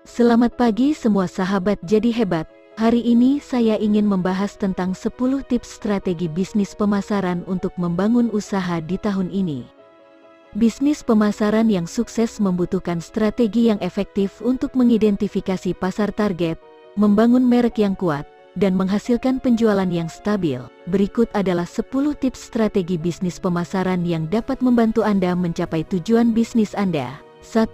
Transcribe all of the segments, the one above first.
Selamat pagi semua sahabat jadi hebat. Hari ini saya ingin membahas tentang 10 tips strategi bisnis pemasaran untuk membangun usaha di tahun ini. Bisnis pemasaran yang sukses membutuhkan strategi yang efektif untuk mengidentifikasi pasar target, membangun merek yang kuat, dan menghasilkan penjualan yang stabil. Berikut adalah 10 tips strategi bisnis pemasaran yang dapat membantu Anda mencapai tujuan bisnis Anda. 1.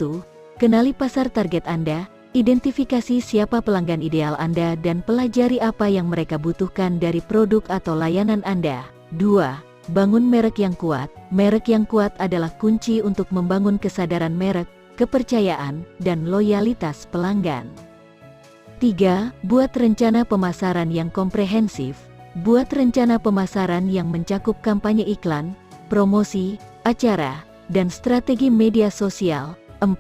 Kenali pasar target Anda. Identifikasi siapa pelanggan ideal Anda dan pelajari apa yang mereka butuhkan dari produk atau layanan Anda. 2. Bangun merek yang kuat. Merek yang kuat adalah kunci untuk membangun kesadaran merek, kepercayaan, dan loyalitas pelanggan. 3. Buat rencana pemasaran yang komprehensif. Buat rencana pemasaran yang mencakup kampanye iklan, promosi, acara, dan strategi media sosial. 4.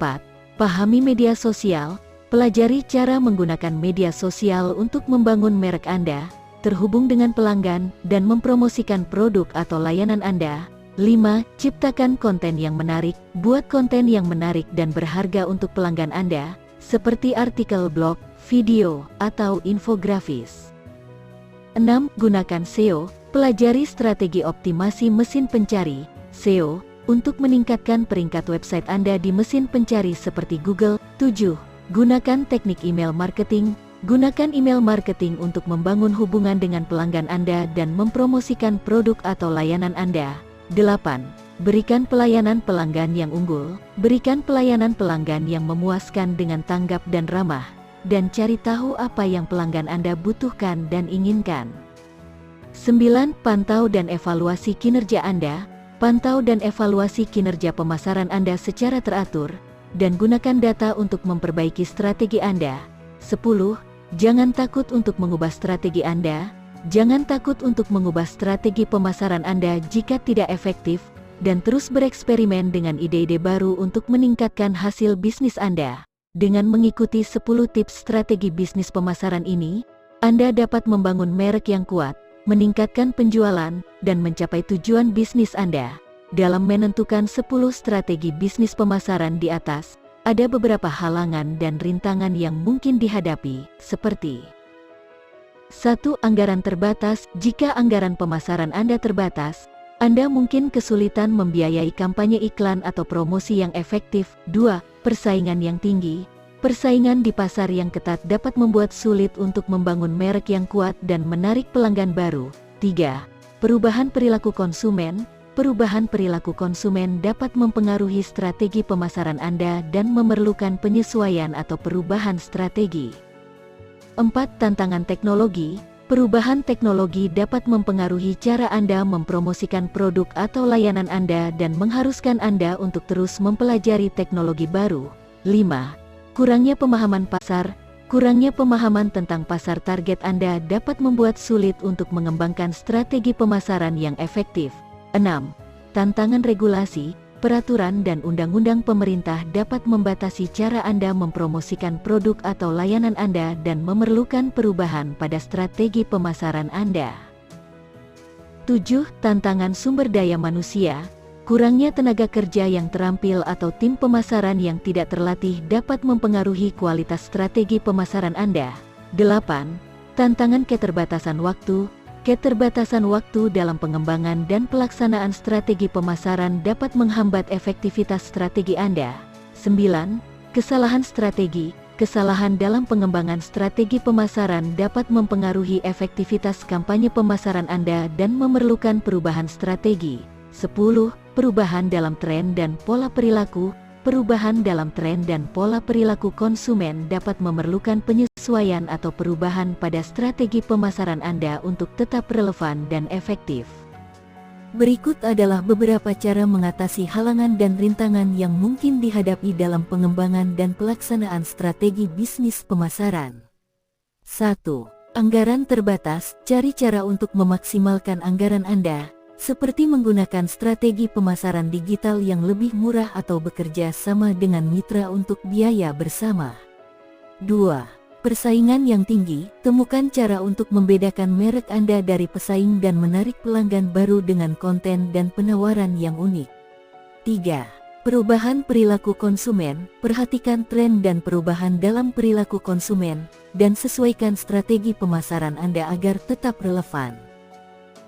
Pahami media sosial. Pelajari cara menggunakan media sosial untuk membangun merek Anda, terhubung dengan pelanggan, dan mempromosikan produk atau layanan Anda. 5. Ciptakan konten yang menarik. Buat konten yang menarik dan berharga untuk pelanggan Anda, seperti artikel blog, video, atau infografis. 6. Gunakan SEO. Pelajari strategi optimasi mesin pencari, SEO, untuk meningkatkan peringkat website Anda di mesin pencari seperti Google. 7. Gunakan teknik email marketing. Gunakan email marketing untuk membangun hubungan dengan pelanggan Anda dan mempromosikan produk atau layanan Anda. 8. Berikan pelayanan pelanggan yang unggul. Berikan pelayanan pelanggan yang memuaskan dengan tanggap dan ramah, dan cari tahu apa yang pelanggan Anda butuhkan dan inginkan. 9. Pantau dan evaluasi kinerja Anda. Pantau dan evaluasi kinerja pemasaran Anda secara teratur, dan gunakan data untuk memperbaiki strategi Anda. 10. Jangan takut untuk mengubah strategi Anda. Jangan takut untuk mengubah strategi pemasaran Anda jika tidak efektif, dan terus bereksperimen dengan ide-ide baru untuk meningkatkan hasil bisnis Anda. Dengan mengikuti 10 tips strategi bisnis pemasaran ini, Anda dapat membangun merek yang kuat, meningkatkan penjualan, dan mencapai tujuan bisnis Anda. Dalam menentukan 10 strategi bisnis pemasaran di atas, ada beberapa halangan dan rintangan yang mungkin dihadapi, seperti 1. Anggaran terbatas. Jika anggaran pemasaran Anda terbatas, Anda mungkin kesulitan membiayai kampanye iklan atau promosi yang efektif. 2. Persaingan yang tinggi. Persaingan di pasar yang ketat dapat membuat sulit untuk membangun merek yang kuat dan menarik pelanggan baru. 3. Perubahan perilaku konsumen. Perubahan perilaku konsumen dapat mempengaruhi strategi pemasaran Anda dan memerlukan penyesuaian atau perubahan strategi. 4. Tantangan teknologi. Perubahan teknologi dapat mempengaruhi cara Anda mempromosikan produk atau layanan Anda dan mengharuskan Anda untuk terus mempelajari teknologi baru. 5. Kurangnya pemahaman pasar. Kurangnya pemahaman tentang pasar target Anda dapat membuat sulit untuk mengembangkan strategi pemasaran yang efektif. 6. Tantangan regulasi. Peraturan dan undang-undang pemerintah dapat membatasi cara Anda mempromosikan produk atau layanan Anda dan memerlukan perubahan pada strategi pemasaran Anda. 7. Tantangan sumber daya manusia. Kurangnya tenaga kerja yang terampil atau tim pemasaran yang tidak terlatih dapat mempengaruhi kualitas strategi pemasaran Anda. 8. Tantangan keterbatasan waktu. Keterbatasan waktu dalam pengembangan dan pelaksanaan strategi pemasaran dapat menghambat efektivitas strategi Anda. 9. Kesalahan strategi. Kesalahan dalam pengembangan strategi pemasaran dapat mempengaruhi efektivitas kampanye pemasaran Anda dan memerlukan perubahan strategi. 10. Perubahan dalam tren dan pola perilaku. Perubahan dalam tren dan pola perilaku konsumen dapat memerlukan penyesuaian atau perubahan pada strategi pemasaran Anda untuk tetap relevan dan efektif. Berikut adalah beberapa cara mengatasi halangan dan rintangan yang mungkin dihadapi dalam pengembangan dan pelaksanaan strategi bisnis pemasaran. 1. Anggaran terbatas. Cari cara untuk memaksimalkan anggaran Anda, seperti menggunakan strategi pemasaran digital yang lebih murah atau bekerja sama dengan mitra untuk biaya bersama. 2. Persaingan yang tinggi. Temukan cara untuk membedakan merek Anda dari pesaing dan menarik pelanggan baru dengan konten dan penawaran yang unik. 3. Perubahan perilaku konsumen, perhatikan tren dan perubahan dalam perilaku konsumen, dan sesuaikan strategi pemasaran Anda agar tetap relevan.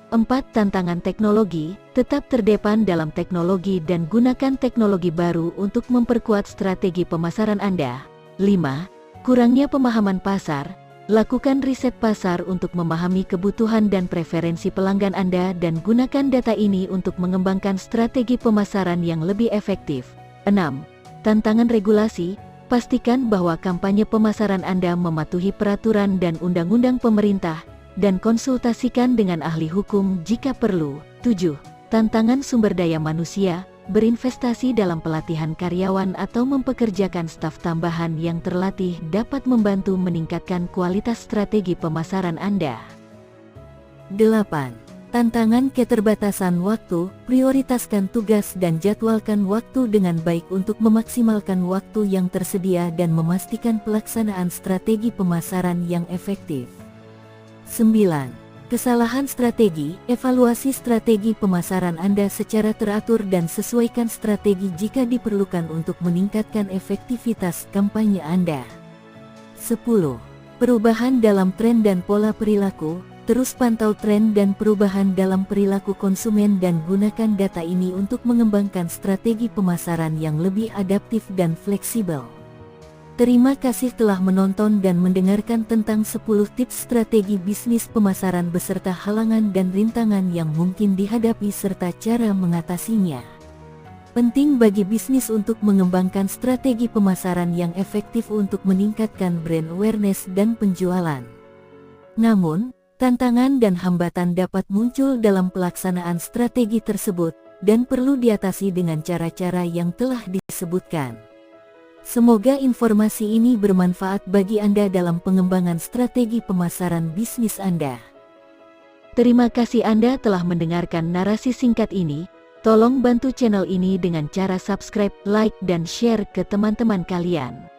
4. Tantangan teknologi, tetap terdepan dalam teknologi dan gunakan teknologi baru untuk memperkuat strategi pemasaran Anda. 5. Kurangnya pemahaman pasar, lakukan riset pasar untuk memahami kebutuhan dan preferensi pelanggan Anda dan gunakan data ini untuk mengembangkan strategi pemasaran yang lebih efektif. 6. Tantangan regulasi, pastikan bahwa kampanye pemasaran Anda mematuhi peraturan dan undang-undang pemerintah, dan konsultasikan dengan ahli hukum jika perlu. 7. Tantangan sumber daya manusia, berinvestasi dalam pelatihan karyawan atau mempekerjakan staf tambahan yang terlatih dapat membantu meningkatkan kualitas strategi pemasaran Anda. 8. Tantangan keterbatasan waktu, prioritaskan tugas dan jadwalkan waktu dengan baik untuk memaksimalkan waktu yang tersedia dan memastikan pelaksanaan strategi pemasaran yang efektif. 9. Kesalahan strategi, evaluasi strategi pemasaran Anda secara teratur dan sesuaikan strategi jika diperlukan untuk meningkatkan efektivitas kampanye Anda. 10. Perubahan dalam tren dan pola perilaku, terus pantau tren dan perubahan dalam perilaku konsumen dan gunakan data ini untuk mengembangkan strategi pemasaran yang lebih adaptif dan fleksibel. Terima kasih telah menonton dan mendengarkan tentang 10 tips strategi bisnis pemasaran beserta halangan dan rintangan yang mungkin dihadapi serta cara mengatasinya. Penting bagi bisnis untuk mengembangkan strategi pemasaran yang efektif untuk meningkatkan brand awareness dan penjualan. Namun, tantangan dan hambatan dapat muncul dalam pelaksanaan strategi tersebut dan perlu diatasi dengan cara-cara yang telah disebutkan. Semoga informasi ini bermanfaat bagi Anda dalam pengembangan strategi pemasaran bisnis Anda. Terima kasih Anda telah mendengarkan narasi singkat ini. Tolong bantu channel ini dengan cara subscribe, like, dan share ke teman-teman kalian.